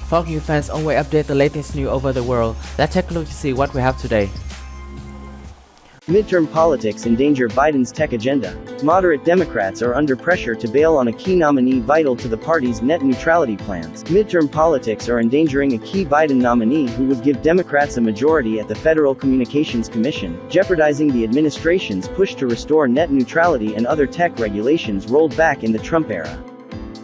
Fanclub fans always update the latest news over the world. Let's take a look to see what we have today. Midterm politics endanger Biden's tech agenda. Moderate Democrats are under pressure to bail on a key nominee vital to the party's net neutrality plans. Midterm politics are endangering a key Biden nominee who would give Democrats a majority at the Federal Communications Commission, jeopardizing the administration's push to restore net neutrality and other tech regulations rolled back in the Trump era.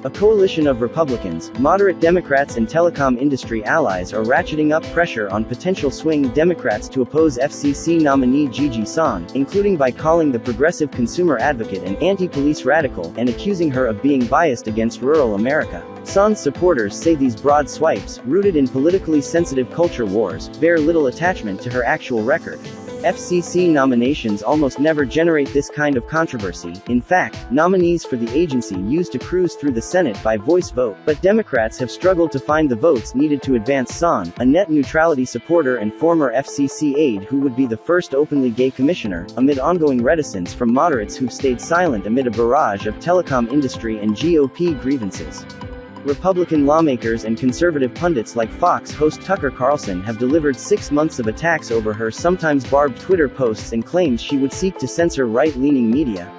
A coalition of Republicans, moderate Democrats and telecom industry allies are ratcheting up pressure on potential swing Democrats to oppose FCC nominee Gigi Sohn, including by calling the progressive consumer advocate an anti-police radical and accusing her of being biased against rural America. Sohn's supporters say these broad swipes, rooted in politically sensitive culture wars, bear little attachment to her actual record. FCC nominations almost never generate this kind of controversy. In fact, nominees for the agency used to cruise through the Senate by voice vote, but Democrats have struggled to find the votes needed to advance Sohn, a net neutrality supporter and former FCC aide who would be the first openly gay commissioner, amid ongoing reticence from moderates who've stayed silent amid a barrage of telecom industry and GOP grievances. Republican lawmakers and conservative pundits like Fox host Tucker Carlson have delivered 6 months of attacks over her sometimes barbed Twitter posts and claims she would seek to censor right-leaning media.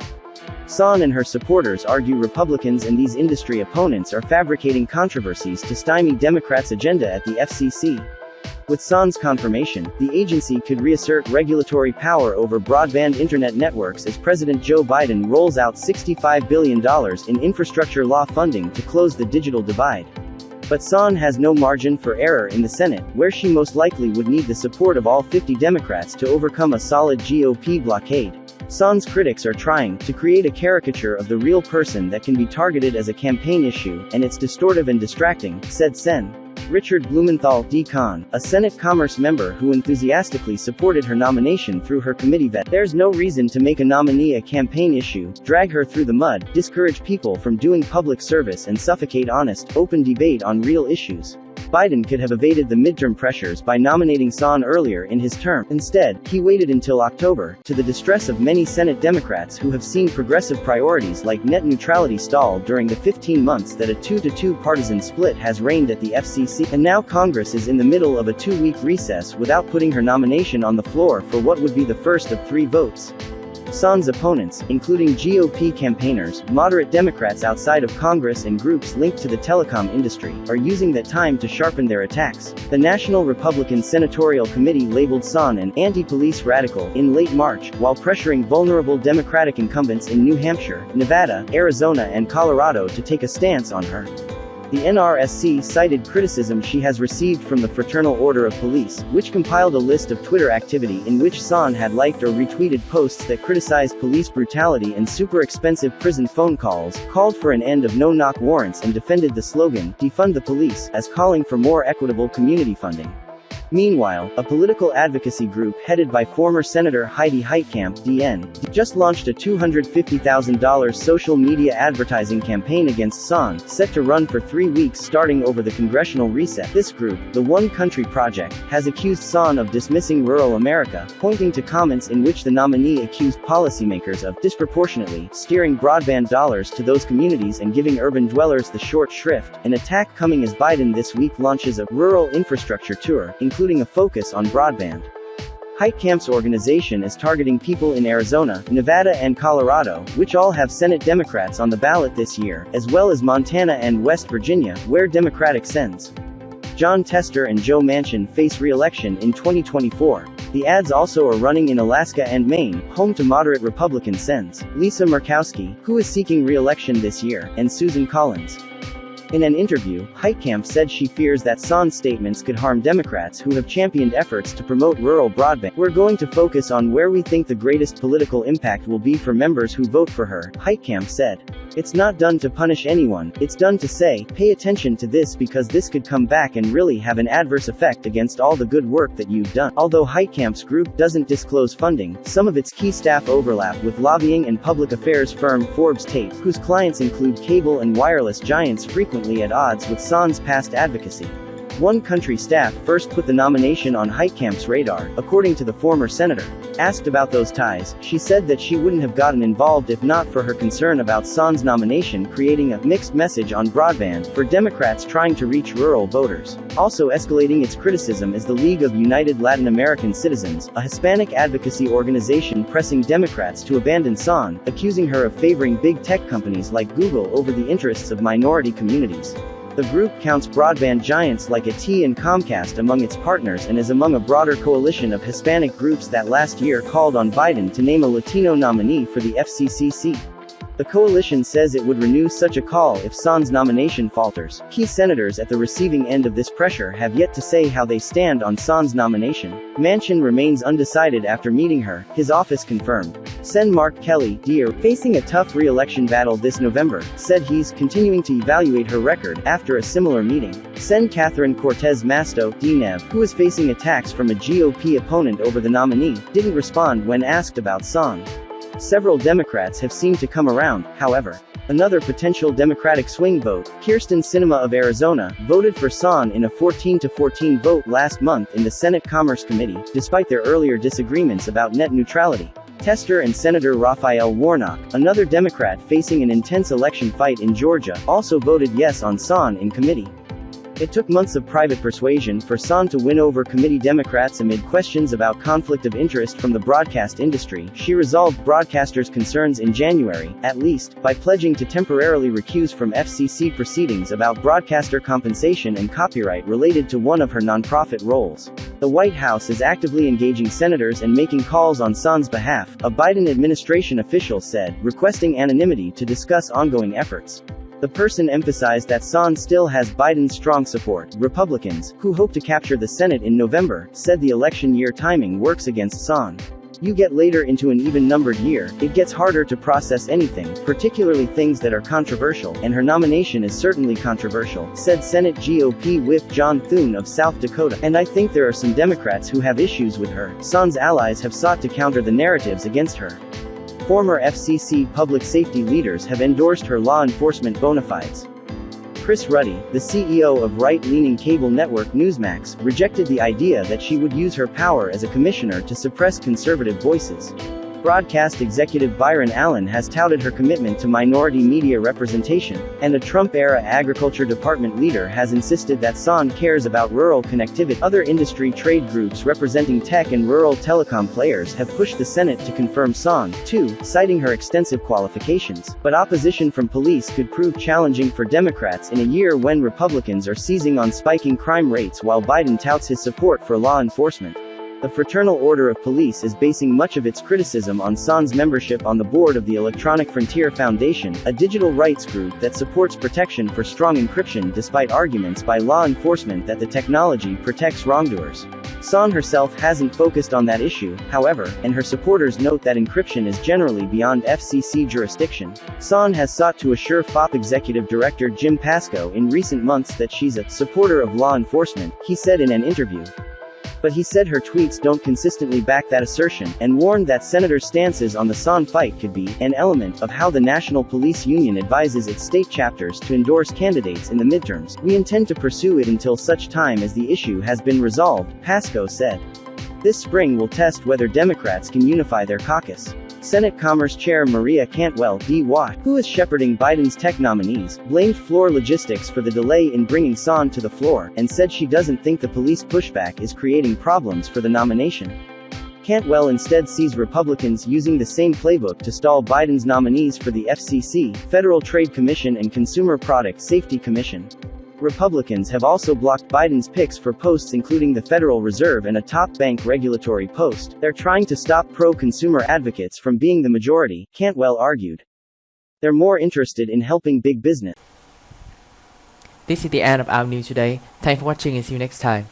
Sohn and her supporters argue Republicans and these industry opponents are fabricating controversies to stymie Democrats' agenda at the FCC. With Sohn's confirmation, the agency could reassert regulatory power over broadband internet networks as President Joe Biden rolls out $65 billion in infrastructure law funding to close the digital divide. But Sohn has no margin for error in the Senate, where she most likely would need the support of all 50 Democrats to overcome a solid GOP blockade. Sohn's critics are trying to create a caricature of the real person that can be targeted as a campaign issue, and it's distortive and distracting, said Sen. Richard Blumenthal, D-Con, a Senate Commerce member who enthusiastically supported her nomination through her committee vet. There's no reason to make a nominee a campaign issue, drag her through the mud, discourage people from doing public service and suffocate honest, open debate on real issues. Biden could have evaded the midterm pressures by nominating Sohn earlier in his term. Instead, he waited until October, to the distress of many Senate Democrats who have seen progressive priorities like net neutrality stall during the 15 months that a 2-to-2 partisan split has reigned at the FCC, and now Congress is in the middle of a 2-week recess without putting her nomination on the floor for what would be the first of 3 votes. Sohn's opponents, including GOP campaigners, moderate Democrats outside of Congress and groups linked to the telecom industry, are using that time to sharpen their attacks. The National Republican Senatorial Committee labeled Sohn an anti-police radical in late March, while pressuring vulnerable Democratic incumbents in New Hampshire, Nevada, Arizona and Colorado to take a stance on her. The NRSC cited criticism she has received from the Fraternal Order of Police, which compiled a list of Twitter activity in which Sohn had liked or retweeted posts that criticized police brutality and super expensive prison phone calls, called for an end of no-knock warrants and defended the slogan, "Defund the Police," as calling for more equitable community funding. Meanwhile, a political advocacy group headed by former Senator Heidi Heitkamp, DN, just launched a $250,000 social media advertising campaign against Sohn, set to run for 3 weeks starting over the congressional recess. This group, the One Country Project, has accused Sohn of dismissing rural America, pointing to comments in which the nominee accused policymakers of disproportionately steering broadband dollars to those communities and giving urban dwellers the short shrift, an attack coming as Biden this week launches a rural infrastructure tour, including a focus on broadband. Heitkamp's organization is targeting people in Arizona, Nevada and Colorado, which all have Senate Democrats on the ballot this year, as well as Montana and West Virginia, where Democratic Sens. Jon Tester and Joe Manchin face re-election in 2024. The ads also are running in Alaska and Maine, home to moderate Republican Sens. Lisa Murkowski, who is seeking re-election this year, and Susan Collins. In an interview, Heitkamp said she fears that Sohn's statements could harm Democrats who have championed efforts to promote rural broadband. "We're going to focus on where we think the greatest political impact will be for members who vote for her," Heitkamp said. "It's not done to punish anyone, it's done to say, pay attention to this because this could come back and really have an adverse effect against all the good work that you've done." Although Heitkamp's group doesn't disclose funding, some of its key staff overlap with lobbying and public affairs firm Forbes Tate, whose clients include cable and wireless giants frequently at odds with Sohn's past advocacy. One country staff first put the nomination on Heitkamp's radar, according to the former senator. Asked about those ties, she said that she wouldn't have gotten involved if not for her concern about Son's nomination creating a mixed message on broadband for Democrats trying to reach rural voters. Also escalating its criticism is the League of United Latin American Citizens, a Hispanic advocacy organization pressing Democrats to abandon Son, accusing her of favoring big tech companies like Google over the interests of minority communities. The group counts broadband giants like AT&T and Comcast among its partners and is among a broader coalition of Hispanic groups that last year called on Biden to name a Latino nominee for the FCC seat. The coalition says it would renew such a call if Son's nomination falters. Key senators at the receiving end of this pressure have yet to say how they stand on Son's nomination. Manchin remains undecided after meeting her, his office confirmed. Sen Mark Kelly, Dr. facing a tough re-election battle this November, said he's continuing to evaluate her record after a similar meeting. Sen Catherine Cortez Masto, DNev, who is facing attacks from a GOP opponent over the nominee, didn't respond when asked about Son. Several Democrats have seemed to come around, however. Another potential Democratic swing vote, Kyrsten Sinema of Arizona, voted for Son in a 14-14 vote last month in the Senate Commerce Committee, despite their earlier disagreements about net neutrality. Tester and Senator Raphael Warnock, another Democrat facing an intense election fight in Georgia, also voted yes on Son in committee. It took months of private persuasion for Son to win over committee Democrats amid questions about conflict of interest from the broadcast industry. She resolved broadcasters' concerns in January, at least, by pledging to temporarily recuse from FCC proceedings about broadcaster compensation and copyright related to one of her nonprofit roles. The White House is actively engaging senators and making calls on Son's behalf, a Biden administration official said, requesting anonymity to discuss ongoing efforts. The person emphasized that Son still has Biden's strong support. Republicans, who hope to capture the Senate in November, said the election year timing works against Son. You get later into an even-numbered year, it gets harder to process anything, particularly things that are controversial, and her nomination is certainly controversial, said Senate GOP Whip John Thune of South Dakota. And I think there are some Democrats who have issues with her. Son's allies have sought to counter the narratives against her. Former FCC public safety leaders have endorsed her law enforcement bona fides. Chris Ruddy, the CEO of right-leaning cable network Newsmax, rejected the idea that she would use her power as a commissioner to suppress conservative voices. Broadcast executive Byron Allen has touted her commitment to minority media representation, and a Trump-era Agriculture Department leader has insisted that Son cares about rural connectivity. Other industry trade groups representing tech and rural telecom players have pushed the Senate to confirm Son, too, citing her extensive qualifications. But opposition from police could prove challenging for Democrats in a year when Republicans are seizing on spiking crime rates while Biden touts his support for law enforcement. The Fraternal Order of Police is basing much of its criticism on Son's membership on the board of the Electronic Frontier Foundation, a digital rights group that supports protection for strong encryption despite arguments by law enforcement that the technology protects wrongdoers. Son herself hasn't focused on that issue, however, and her supporters note that encryption is generally beyond FCC jurisdiction. Son has sought to assure FOP Executive Director Jim Pascoe in recent months that she's a supporter of law enforcement, he said in an interview. But he said her tweets don't consistently back that assertion, and warned that senators' stances on the Son fight could be an element of how the National Police Union advises its state chapters to endorse candidates in the midterms. We intend to pursue it until such time as the issue has been resolved, Pascoe said. This spring will test whether Democrats can unify their caucus. Senate Commerce Chair Maria Cantwell, D.Y., who is shepherding Biden's tech nominees, blamed floor logistics for the delay in bringing Son to the floor, and said she doesn't think the police pushback is creating problems for the nomination. Cantwell instead sees Republicans using the same playbook to stall Biden's nominees for the FCC, Federal Trade Commission and Consumer Product Safety Commission. Republicans have also blocked Biden's picks for posts including the Federal Reserve and a top bank regulatory post. They're trying to stop pro-consumer advocates from being the majority, Cantwell argued. They're more interested in helping big business. This is the end of our news today. Thanks for watching and see you next time.